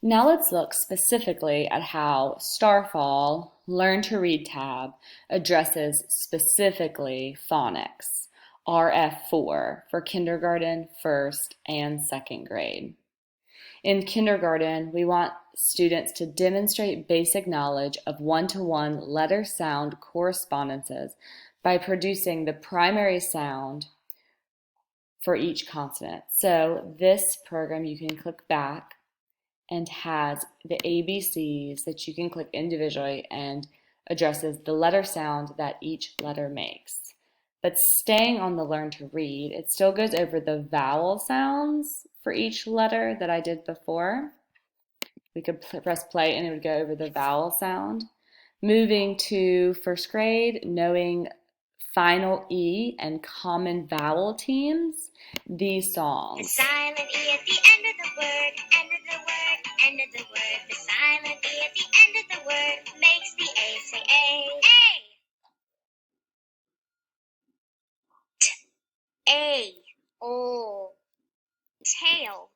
Now let's look specifically at how Starfall Learn to Read tab addresses specifically phonics, RF4 for kindergarten, first, and second grade. In kindergarten, we want students to demonstrate basic knowledge of one-to-one letter-sound correspondences by producing the primary sound for each consonant. So this program, you can click back and has the ABCs that you can click individually and addresses the letter sound that each letter makes. But staying on the Learn to Read, it still goes over the vowel sounds for each letter that I did before. We could press play and it would go over the vowel sound. Moving to first grade, knowing final E and common vowel teams, these songs. The silent E at the end of the word, end of the word, end of the word. The silent E at the end of the word makes the A say A. A. O. Tail.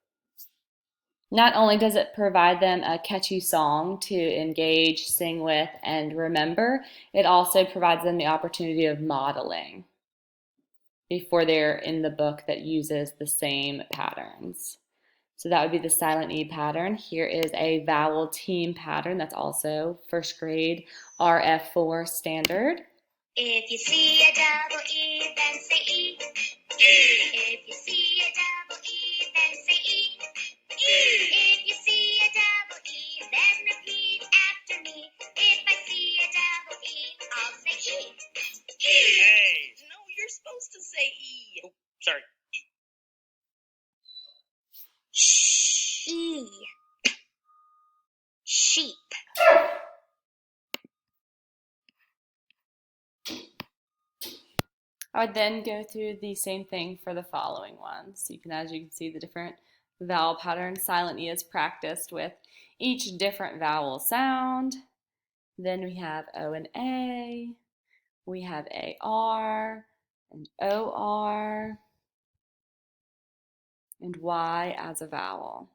Not only does it provide them a catchy song to engage, sing with, and remember, it also provides them the opportunity of modeling before they're in the book that uses the same patterns. So that would be the silent E pattern. Here is a vowel team pattern that's also first grade RF4 standard. If you see a double E, then say E. If you see a double E, then say E. If you see a double E, then repeat after me. If I see a double E, I'll say E. Hey, no, you're supposed to say E. Oh, sorry. E. Sheep. I would then go through the same thing for the following ones. So as you can see, the different vowel patterns. Silent E is practiced with each different vowel sound. Then we have O and A. We have AR and OR and Y as a vowel.